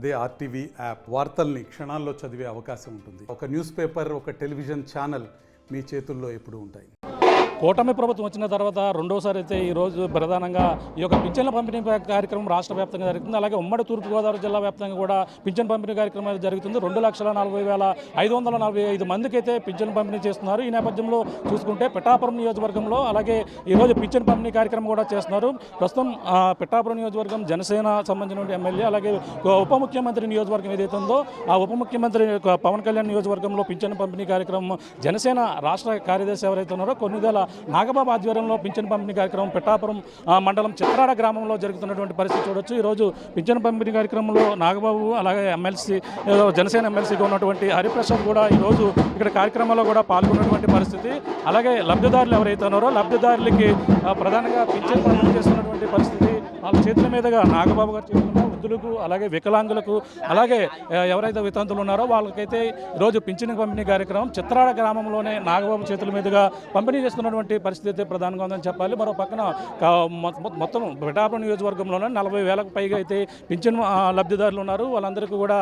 అదే RTV app వార్తల్ని క్షణాల్లో చదివే అవకాశం ఉంటుంది. ఒక న్యూస్ పేపర్, ఒక టెలివిజన్ ఛానల్ మీ చేతుల్లో ఎప్పుడూ ఉంటాయి. కూటమి ప్రభుత్వం వచ్చిన తర్వాత రెండోసారి అయితే ఈరోజు ప్రధానంగా ఈ యొక్క పింఛన్ల పంపిణీ కార్యక్రమం రాష్ట్ర వ్యాప్తంగా జరుగుతుంది. అలాగే ఉమ్మడి తూర్పుగోదావరి జిల్లా వ్యాప్తంగా కూడా పింఛన్ పంపిణీ కార్యక్రమం జరుగుతుంది. 2,40,545 మందికి అయితే పింఛన్ పంపిణీ చేస్తున్నారు. ఈ నేపథ్యంలో చూసుకుంటే పిఠాపురం నియోజకవర్గంలో అలాగే ఈరోజు పింఛన్ పంపిణీ కార్యక్రమం కూడా చేస్తున్నారు. ప్రస్తుతం పిఠాపురం నియోజకవర్గం జనసేన సంబంధించిన ఎమ్మెల్యే అలాగే ఉప ముఖ్యమంత్రి నియోజకవర్గం ఏదైతే ఉందో ఆ ఉప ముఖ్యమంత్రి పవన్ కళ్యాణ్ నియోజకవర్గంలో పింఛన్ పంపిణీ కార్యక్రమం జనసేన రాష్ట్ర కార్యదర్శి ఎవరైతే ఉన్నారో కొన్నిదేల నాగబాబు ఆధ్వర్యంలో పింఛన్ పంపిణీ కార్యక్రమం పిఠాపురం మండలం చిత్రాడ గ్రామంలో జరుగుతున్నటువంటి పరిస్థితి చూడొచ్చు. ఈరోజు పింఛన్ పంపిణీ కార్యక్రమంలో నాగబాబు అలాగే ఎమ్మెల్సీ జనసేన ఎమ్మెల్సీగా ఉన్నటువంటి హరిప్రసాద్ కూడా ఈరోజు ఇక్కడ కార్యక్రమంలో కూడా పాల్గొన్నటువంటి పరిస్థితి. అలాగే లబ్ధిదారులు ఎవరైతే ఉన్నారో లబ్ధిదారులకి ప్రధానంగా పింఛన్ పంపిణీ చేస్తున్నటువంటి పరిస్థితి. వాళ్ళ చేతుల మీదుగా నాగబాబు గారి చేతుల మీద వృద్ధులకు అలాగే వికలాంగులకు అలాగే ఎవరైతే వితంతులు ఉన్నారో వాళ్ళకైతే ఈరోజు పింఛన్ పంపిణీ కార్యక్రమం చిత్రాడ గ్రామంలోనే నాగబాబు చేతుల మీదుగా పంపిణీ చేస్తున్నటువంటి పరిస్థితి అయితే ప్రధానంగా ఉందని చెప్పాలి. మరో పక్కన మొత్తం పిఠాపురం నియోజకవర్గంలోనే 40,000కు పైగా అయితే పింఛన్ లబ్ధిదారులు ఉన్నారు. వాళ్ళందరికీ కూడా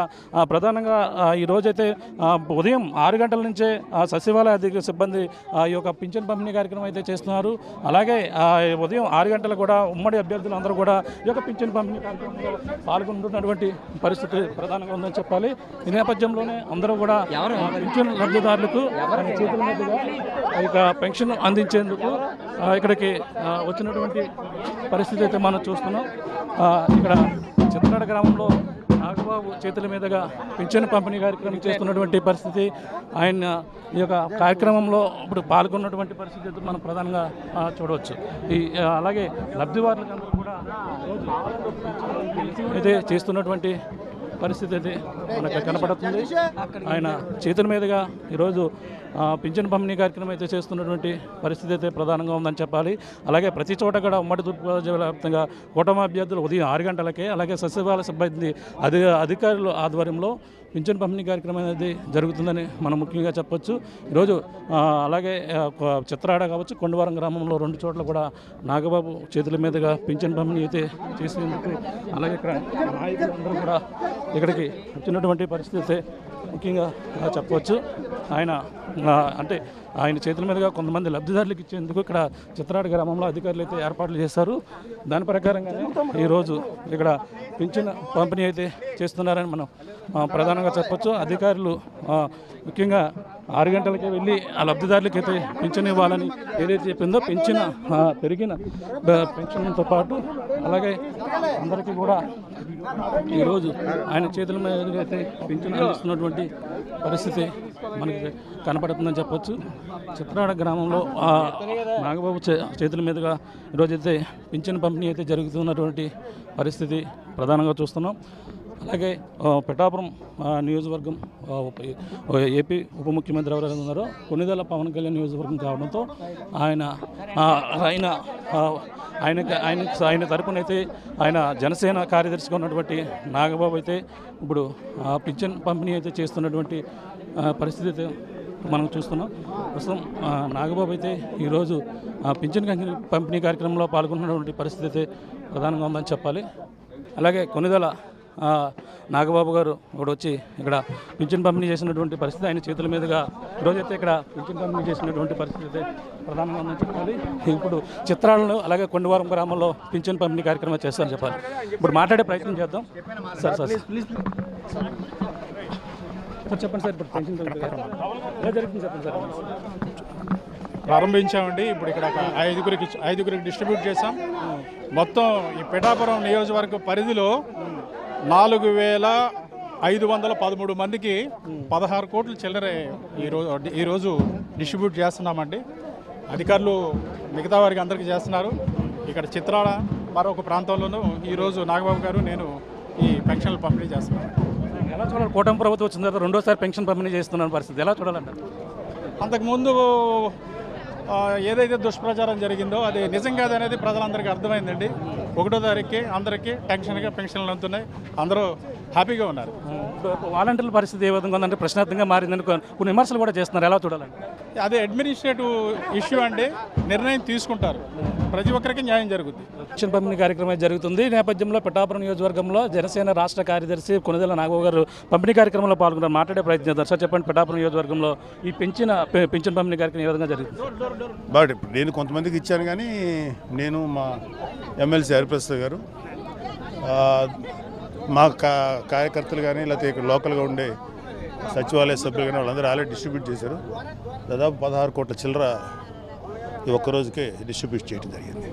ప్రధానంగా ఈరోజైతే ఉదయం 6 గంటల నుంచే సచివాలయ అధికార సిబ్బంది ఈ యొక్క పింఛన్ పంపిణీ కార్యక్రమం అయితే చేస్తున్నారు. అలాగే ఉదయం 6 గంటలకు కూడా ఉమ్మడి అభ్యర్థులు అందరూ కూడా ఈ యొక్క పింఛన్ పంపిణీ కార్యక్రమంలో పాల్గొంటున్నటువంటి పరిస్థితి ప్రధానంగా ఉందని చెప్పాలి. ఈ నేపథ్యంలోనే అందరూ కూడా పింఛన్ లబ్ధిదారులకు చేతుల మీదుగా ఇక పెన్షన్ అందించేందుకు ఇక్కడికి వచ్చినటువంటి పరిస్థితి అయితే మనం చూస్తున్నాం. ఇక్కడ చిత్రాడ గ్రామంలో నాగబాబు చేతుల మీదుగా పింఛన్ పంపిణీ కార్యక్రమం చేస్తున్నటువంటి పరిస్థితి. ఆయన ఈ యొక్క కార్యక్రమంలో ఇప్పుడు పాల్గొన్నటువంటి పరిస్థితి మనం ప్రధానంగా చూడవచ్చు. అలాగే లబ్ధిదారులందరూ కూడా అయితే చేస్తున్నటువంటి పరిస్థితి అయితే మనకు కనపడుతుంది. ఆయన చేతుల మీదుగా ఈరోజు పింఛన్ పంపిణీ కార్యక్రమం అయితే చేస్తున్నటువంటి పరిస్థితి అయితే ప్రధానంగా ఉందని చెప్పాలి. అలాగే ప్రతి చోట కూడా ఉమ్మడి తూర్పుగోదావరి జిల్లా వ్యాప్తంగా కూటమి అభ్యర్థులు ఉదయం 6 గంటలకే అలాగే సచివాలయ సిబ్బంది అధికారుల ఆధ్వర్యంలో పింఛన్ పంపిణీ కార్యక్రమం అనేది జరుగుతుందని మనం ముఖ్యంగా చెప్పొచ్చు. ఈరోజు అలాగే చిత్రాడ కావచ్చు కొండవరం గ్రామంలో 2 చోట్ల కూడా నాగబాబు చేతుల మీదుగా పింఛన్ పంపిణీ అయితే చేసేందుకు అలాగే ఇక్కడ నాయకులందరూ కూడా ఇక్కడికి వచ్చినటువంటి పరిస్థితి ముఖ్యంగా చెప్పవచ్చు. ఆయన చేతుల మీదుగా కొంతమంది లబ్ధిదారులకు ఇచ్చేందుకు ఇక్కడ చిత్రాడ గ్రామంలో అధికారులు అయితే ఏర్పాట్లు చేశారు. దాని ప్రకారంగానే ఈరోజు ఇక్కడ పింఛన్ పంపిణీ అయితే చేస్తున్నారని మనం ప్రధానంగా చెప్పొచ్చు. అధికారులు ముఖ్యంగా 6 గంటలకే వెళ్ళి ఆ లబ్ధిదారులకి అయితే పింఛన్ ఇవ్వాలని ఏదైతే చెప్పిందో పెరిగిన పెన్షన్తో పాటు అలాగే అందరికీ కూడా ఈరోజు ఆయన చేతుల మీద అయితే పింఛన్ అందిస్తున్నటువంటి పరిస్థితి మనకి కనపడుతుందని చెప్పొచ్చు. చిత్రాడ గ్రామంలో నాగబాబు చేతుల మీదుగా ఈరోజైతే పింఛన్ పంపిణీ అయితే జరుగుతున్నటువంటి పరిస్థితి ప్రధానంగా చూస్తున్నాం. అలాగే పిఠాపురం నియోజకవర్గం ఏపీ ఉప ముఖ్యమంత్రి ఎవరైతే ఉన్నారో కొన్నిదేల పవన్ కళ్యాణ్ నియోజకవర్గం కావడంతో ఆయన తరపున అయితే ఆయన జనసేన కార్యదర్శిగా ఉన్నటువంటి నాగబాబు అయితే ఇప్పుడు పింఛన్ పంపిణీ అయితే చేస్తున్నటువంటి పరిస్థితి అయితే మనం చూస్తున్నాం. ప్రస్తుతం నాగబాబు అయితే ఈరోజు పింఛన్ పంపిణీ కార్యక్రమంలో పాల్గొన్నటువంటి పరిస్థితి అయితే ప్రధానంగా ఉందని చెప్పాలి. అలాగే కొన్నిదేల నాగబాబు గారు ఇప్పుడు వచ్చి ఇక్కడ పింఛన్ పంపిణీ చేసినటువంటి పరిస్థితి ఆయన చేతుల మీదుగా ఈరోజైతే ఇక్కడ పింఛన్ పంపిణీ చేసినటువంటి పరిస్థితి అయితే ప్రధానంగా ఉందని చెప్పాలి. ఇప్పుడు చిత్రాలను అలాగే కొండవరం గ్రామంలో పింఛన్ పంపిణీ కార్యక్రమం చేస్తారని చెప్పాలి. ఇప్పుడు మాట్లాడే ప్రయత్నం చేద్దాం. సార్ ప్లీజ్ చెప్పండి సార్. ఇప్పుడు పెన్షన్ ఎలా జరుగుతుంది చెప్పండి సార్. ప్రారంభించామండి. ఇప్పుడు ఇక్కడ 5గురికి డిస్ట్రిబ్యూట్ చేసాం. మొత్తం ఈ పిఠాపురం నియోజకవర్గ పరిధిలో 4,513 మందికి 16 కోట్ల చిల్లర ఈరోజు డిస్ట్రిబ్యూట్ చేస్తున్నామండి. అధికారులు మిగతా వారికి అందరికీ చేస్తున్నారు. ఇక్కడ చిత్రాల మరొక ప్రాంతంలోనూ ఈరోజు నాగబాబు గారు నేను ఈ పెన్షన్లు పంపిణీ చేస్తున్నాను. ఎలా చూడాలి? కూటమి ప్రభుత్వం వచ్చిన తర్వాత రెండోసారి పెన్షన్ పంపిణీ చేస్తున్న పరిస్థితి ఎలా చూడాలంటారు? అంతకుముందు ఏదైతే దుష్ప్రచారం జరిగిందో అది నిజంగా అనేది ప్రజలందరికీ అర్థమైందండి. 1వ తారీఖుకి అందరికీ పెన్షన్లు అందుతున్నాయి. అందరూ హ్యాపీగా ఉన్నారు. వాలంటీర్ల పరిస్థితి ఏ విధంగా ఉందంటే ప్రశ్నార్థంగా మారిందని కొన్ని విమర్శలు కూడా చేస్తున్నారు, ఎలా చూడాలండి? అదే అడ్మినిస్ట్రేటివ్ ఇష్యూ అండి, నిర్ణయం తీసుకుంటారు, ప్రతి ఒక్కరికి న్యాయం జరుగుతుంది. పెన్షన్ పంపిణీ కార్యక్రమం జరుగుతుంది. ఈ నేపథ్యంలో పిఠాపురం నియోజకవర్గంలో జనసేన రాష్ట్ర కార్యదర్శి కొనిదెల నాగబాబు గారు పంపిణీ కార్యక్రమంలో పాల్గొన్నారు. మాట్లాడే ప్రయత్నం చేస్తారు. సార్ చెప్పండి, పిఠాపురం నియోజకవర్గంలో ఈ పెన్షన్ పంపిణీ కార్యక్రమం ఏ విధంగా జరుగుతుంది? బట్ నేను కొంతమందికి ఇచ్చాను, కానీ నేను మా ఎమ్మెల్సీ హరిప్రసాద్ గారు, మా కార్యకర్తలు కానీ లేకపోతే ఇక్కడ లోకల్గా ఉండే సచివాలయ సభ్యులు కానీ వాళ్ళందరూ ఆల్రెడీ డిస్ట్రిబ్యూట్ చేశారు. దాదాపు 16 కోట్ల చిల్లర ఈ ఒక్కరోజుకే డిస్ట్రిబ్యూట్ చేయడం జరిగింది.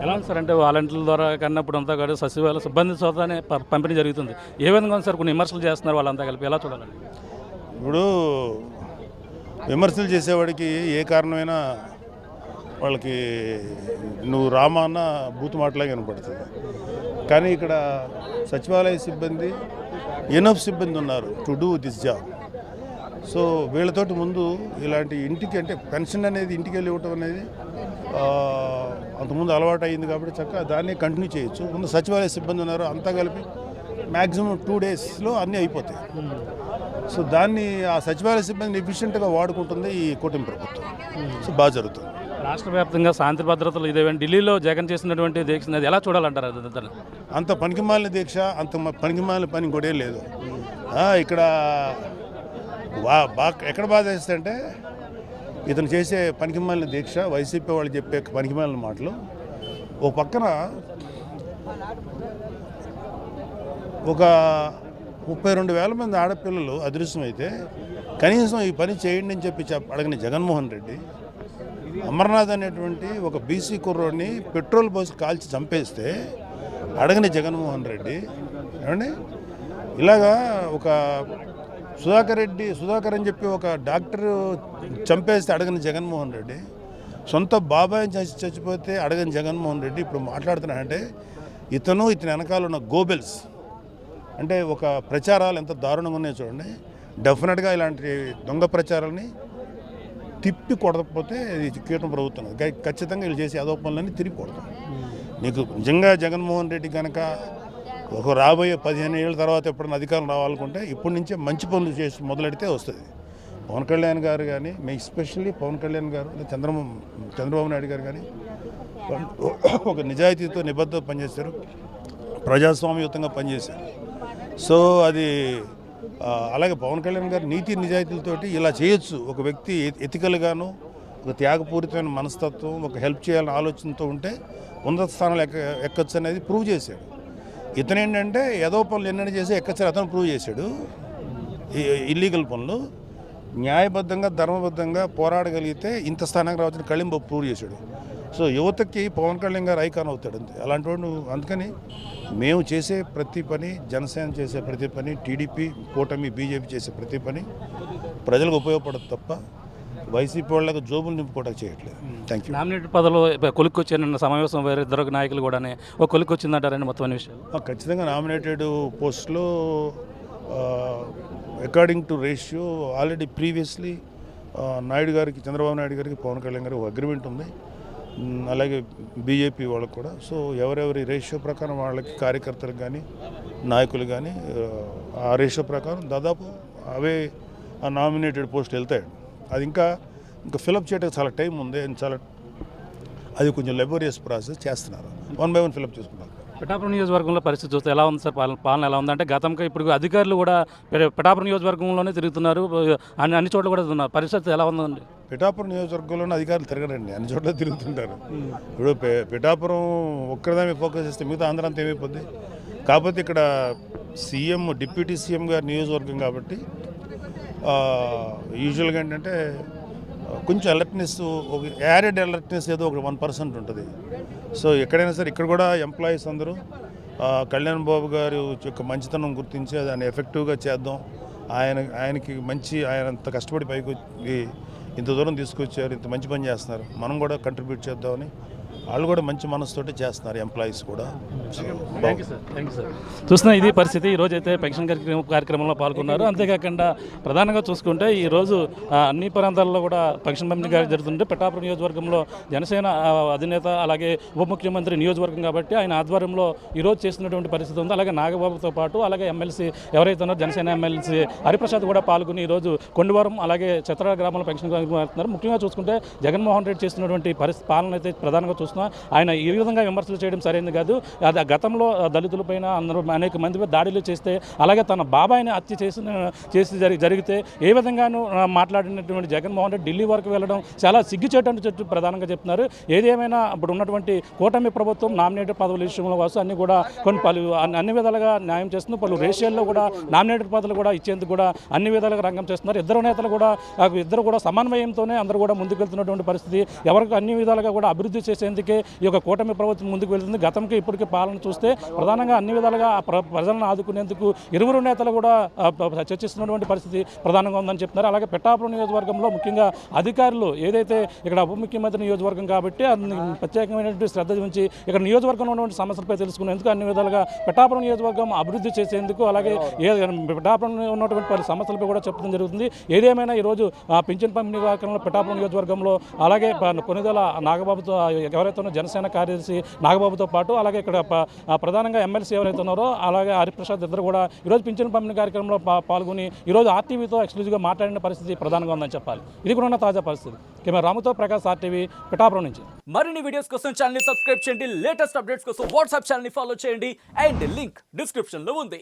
ఎలా ఉంది సార్? అంటే వాలంటీర్ల ద్వారా కన్నప్పుడు అంతా కూడా సచివాలయ సిబ్బంది చోతనే పంపిణీ జరుగుతుంది. ఏ విధంగా ఉంది సార్? కొన్ని విమర్శలు చేస్తున్నారు వాళ్ళంతా కలిపి, ఎలా చూడాలండి? ఇప్పుడు విమర్శలు చేసేవాడికి ఏ కారణమైనా వాళ్ళకి నువ్వు రామా అన్న బూతు మాటలాగా వినపడుతుంది. కానీ ఇక్కడ సచివాలయ సిబ్బంది ఎనఫ్ సిబ్బంది ఉన్నారు to do this job. So వీళ్ళతోటి ముందు ఇలాంటి ఇంటికి, అంటే పెన్షన్ అనేది ఇంటికి వెళ్ళి ఇవ్వటం అనేది అంతకుముందు అలవాటు అయ్యింది కాబట్టి చక్కగా దాన్ని కంటిన్యూ చేయొచ్చు. ముందు సచివాలయ సిబ్బంది ఉన్నారు, అంతా కలిపి మ్యాక్సిమం 2 daysలో అన్నీ అయిపోతాయి. సో దాన్ని ఆ సచివాలయ సిబ్బందిని ఎఫిషియెంట్గా వాడుకుంటుంది ఈ కూటమి ప్రభుత్వం. సో బాగా జరుగుతుంది. రాష్ట్ర వ్యాప్తంగా శాంతి భద్రతలు ఇదేవండి. ఢిల్లీలో జగన్ చేసినటువంటి దీక్ష అది ఎలా చూడాలంటారు? అంత పనికిమాలిన దీక్ష, అంత పనికిమాలిన పని ఇంకోటేం లేదు. ఇక్కడ ఎక్కడ బాధ వేస్తుందంటే ఇతను చేసే పనికిమాలిన దీక్ష, వైసీపీ వాళ్ళు చెప్పే పనికిమాలిన మాటలు. ఓ పక్కన ఒక 32,000 మంది ఆడపిల్లలు అదృశ్యమైతే కనీసం ఈ పని చేయండి అని చెప్పి అడగని జగన్మోహన్ రెడ్డి, అమర్నాథ్ అనేటువంటి ఒక బీసీ కుర్రోడిని పెట్రోల్ పోసి కాల్చి చంపేస్తే అడగని జగన్మోహన్ రెడ్డి, ఏమండి ఇలాగా ఒక సుధాకర్ అని చెప్పి ఒక డాక్టర్ చంపేస్తే అడగని జగన్మోహన్ రెడ్డి, సొంత బాబాయ్ చచ్చిపోతే అడగని జగన్మోహన్ రెడ్డి ఇప్పుడు మాట్లాడుతున్నాడంటే ఇతని వెనకాల ఉన్న గోబెల్స్, అంటే ఒక ప్రచారాలు ఎంత దారుణంగా ఉన్నాయో చూడండి. డెఫినెట్గా ఇలాంటి దొంగ ప్రచారాలని తిప్పి కొడకపోతే ఇది కీటం ప్రభుత్వం ఖచ్చితంగా వీళ్ళు చేసే ఆరోపణలన్నీ తిరిగి కొడతాం. నీకు నిజంగా జగన్మోహన్ రెడ్డి కనుక ఒక రాబోయే 15 ఏళ్ళ తర్వాత ఎప్పుడైనా అధికారం రావాలనుకుంటే ఇప్పటి నుంచే మంచి పనులు చేసి మొదలెడితే వస్తుంది. పవన్ కళ్యాణ్ గారు కానీ, ఎస్పెషల్లీ పవన్ కళ్యాణ్ గారు, చంద్రబాబు నాయుడు గారు కానీ ఒక నిజాయితీతో నిబద్ధత పనిచేశారు, ప్రజాస్వామ్యయుతంగా పనిచేశారు. సో అది అలాగే పవన్ కళ్యాణ్ గారు నీతి నిజాయితీలతోటి ఇలా చేయొచ్చు. ఒక వ్యక్తి ఎథికల్గాను, ఒక త్యాగపూరితమైన మనస్తత్వం, ఒక హెల్ప్ చేయాలని ఆలోచనతో ఉంటే ఉన్నత స్థానాలు ఎక్కొచ్చు అనేది ప్రూవ్ చేశాడు. ఇతను ఏంటంటే ఏదో పనులు ఎన్నైనా చేసి ఎక్కచ్చారు, అతను ప్రూవ్ చేశాడు. ఇల్లీగల్ పనులు న్యాయబద్ధంగా ధర్మబద్ధంగా పోరాడగలిగితే ఇంత స్థానానికి రావచ్చని కళింబ ప్రూవ్ చేశాడు. సో యువతకి పవన్ కళ్యాణ్ గారు ఐకాన్ అవుతాడు అంతే. అలాంటి వాడు అందుకని మేము చేసే ప్రతి పని, జనసేన చేసే ప్రతి పని, టీడీపీ కూటమి బీజేపీ చేసే ప్రతి పని ప్రజలకు ఉపయోగపడదు తప్ప వైసీపీ వాళ్ళకి జోబులు నింపుకోవడానికి చేయట్లేదు. Thank you. నామినేటెడ్ పదవిలో కొలిక్కొచ్చిన సమావేశం వేరే ఇద్దరు నాయకులు కూడా ఒక కొలిక్కొచ్చిందంటారని మొత్తం అనే విషయాలు ఖచ్చితంగా నామినేటెడ్ పోస్టులో according to ratio already previously Naidu గారికి, చంద్రబాబు నాయుడు గారికి, పవన్ కళ్యాణ్ గారికి ఒక అగ్రిమెంట్ ఉంది. అలాగే బీజేపీ వాళ్ళకు కూడా. సో ఎవరెవరి రేషియో ప్రకారం వాళ్ళకి కార్యకర్తలకు కానీ నాయకులు కానీ ఆ రేషియో ప్రకారం దాదాపు అవే ఆ నామినేటెడ్ పోస్టులు వెళ్తాయి. అది ఇంకా ఫిలప్ చేయడానికి చాలా టైం ఉంది. అది కొంచెం లెబోరియస్ ప్రాసెస్ చేస్తున్నారు. 1 by 1 ఫిలప్ చేసుకుంటారు. పిఠాపురం నియోజకవర్గంలో పరిస్థితి చూస్తే ఎలా ఉంది సార్? పాలన ఎలా ఉందంటే గతంగా ఇప్పుడు అధికారులు కూడా పిఠాపురం నియోజకవర్గంలోనే తిరుగుతున్నారు, అన్ని చోట్ల కూడా ఉన్నారు. పరిస్థితి ఎలా ఉందండి? పిఠాపురం నియోజకవర్గంలోనే అధికారులు తిరగరండి, అన్ని చోట్ల తిరుగుతుంటారు. ఇప్పుడు పిఠాపురం ఒక్కరిదాన్ని ఫోకస్ చేస్తే మిగతా ఆంధ్ర అంతా ఏమైపోద్ది. కాకపోతే ఇక్కడ సీఎం, డిప్యూటీ సీఎం గారి నియోజకవర్గం కాబట్టి యూజువల్గా ఏంటంటే కొంచెం అలర్ట్నెస్, ఒక యాడెడ్ అలర్ట్నెస్ ఏదో ఒక 1% ఉంటుంది. సో ఎక్కడైనా సరే ఇక్కడ కూడా ఎంప్లాయీస్ అందరూ కళ్యాణ్ బాబు గారు యొక్క మంచితనం గుర్తించి దాన్ని ఎఫెక్టివ్గా చేద్దాం, ఆయనకి ఆయన అంత కష్టపడి పైకి ఇంత దూరం తీసుకొచ్చారు, ఇంత మంచి పని చేస్తున్నారు, మనం కూడా కంట్రిబ్యూట్ చేద్దామని వాళ్ళు కూడా మంచి మనసుతోటి చేస్తున్నారు, ఎంప్లాయీస్ కూడా. Thank you sir. చూస్తున్నా ఇది పరిస్థితి. ఈరోజు అయితే పెన్షన్ కార్యక్రమంలో పాల్గొన్నారు. అంతేకాకుండా ప్రధానంగా చూసుకుంటే ఈరోజు అన్ని ప్రాంతాల్లో కూడా పెన్షన్ పంపిణీ జరుగుతుంటే పిఠాపురం నియోజకవర్గంలో జనసేన అధినేత అలాగే ఉప ముఖ్యమంత్రి నియోజకవర్గం కాబట్టి ఆయన ఆధ్వర్యంలో ఈరోజు చేస్తున్నటువంటి పరిస్థితి ఉంది. అలాగే నాగబాబుతో పాటు అలాగే ఎమ్మెల్సీ ఎవరైతే ఉన్నారో జనసేన ఎమ్మెల్సీ హరిప్రసాద్ కూడా పాల్గొని ఈరోజు కొండవరం అలాగే చిత్రాల గ్రామంలో పెన్షన్ కార్యక్రమం. ముఖ్యంగా చూసుకుంటే జగన్మోహన్ రెడ్డి చేస్తున్నటువంటి పాలన అయితే ప్రధానంగా చూస్తున్నాం. ఆయన ఈ విధంగా విమర్శలు చేయడం సరైనది కాదు. అది గతంలో దళితులపైన అందరూ అనేక మంది దాడులు చేస్తే అలాగే తన బాబాయిని హత్య చేసి జరిగితే ఏ విధంగానూ మాట్లాడినటువంటి జగన్మోహన్ రెడ్డి ఢిల్లీ వరకు వెళ్ళడం చాలా సిగ్గుచేటని చెప్పి ప్రధానంగా చెప్తున్నారు. ఏదేమైనా ఇప్పుడు ఉన్నటువంటి కూటమి ప్రభుత్వం నామినేటెడ్ పదవుల విషయంలో కోసం అన్ని కూడా అన్ని విధాలుగా న్యాయం చేస్తుంది. పలు రేషియోల్లో కూడా నామినేటెడ్ పదవులు కూడా ఇచ్చేందుకు కూడా అన్ని విధాలుగా రంగం చేస్తున్నారు. ఇద్దరు కూడా సమన్వయంతోనే అందరూ కూడా ముందుకు వెళ్తున్నటువంటి పరిస్థితి. ఎవరికి అన్ని విధాలుగా కూడా అభివృద్ధి చేసేందుకే ఈ యొక్క కూటమి ప్రభుత్వం ముందుకు వెళ్తుంది. గతంకి ఇప్పటికీ పాలన చూస్తే ప్రధానంగా అన్ని విధాలుగా ప్రజలను ఆదుకునేందుకు ఇరువురు నేతలు కూడా చర్చిస్తున్నటువంటి పరిస్థితి ప్రధానంగా ఉందని చెప్తున్నారు. అలాగే పిఠాపురం నియోజకవర్గంలో ముఖ్యంగా అధికారులు ఏదైతే ఇక్కడ ఉప ముఖ్యమంత్రి నియోజకవర్గం కాబట్టి ప్రత్యేకమైనటువంటి శ్రద్ధ ఉంచి ఇక్కడ నియోజకవర్గంలో ఉన్నటువంటి సమస్యలపై తెలుసుకునేందుకు అన్ని విధాలుగా పిఠాపురం నియోజకవర్గం అభివృద్ధి చేసేందుకు అలాగే పిఠాపురంలో ఉన్నటువంటి పలు సమస్యలపై కూడా చెప్పడం జరుగుతుంది. ఏదేమైనా ఈరోజు పింఛన్ పంపిణీ కార్యక్రమంలో పిఠాపురం నియోజకవర్గంలో అలాగే కొనిదెల నాగబాబుతో ఎవరైతే ఉన్నారో జనసేన కార్యదర్శి నాగబాబుతో పాటు అలాగే ఇక్కడ ప్రధానంగా ఎమ్మెల్సీ ఎవరైతే ఉన్నారో అలాగే హరిప్రసాద్ ఇద్దరు కూడా ఈరోజు పింఛన్ పంపిణీ కార్యక్రమంలో పాల్గొని ఈరోజు ఆర్టీవీతో ఎక్స్క్లూజివ్గా మాట్లాడిన పరిస్థితి ప్రధానంగా ఉందని చెప్పాలి. ఇది కూడా ఉన్న తాజా పరిస్థితి. కెమెరా రాముతో ప్రకాష్, ఆర్టీవీ, పిఠాపురం నుంచి. మరిన్ని వీడియోస్ కోసం ఛానల్ ని సబ్స్క్రైబ్ చేయండి. లేటెస్ట్ అప్డేట్స్ కోసం వాట్సాప్ ఛానల్ ని ఫాలో చేయండి. అండ్ లింక్ డిస్క్రిప్షన్ లో ఉంది.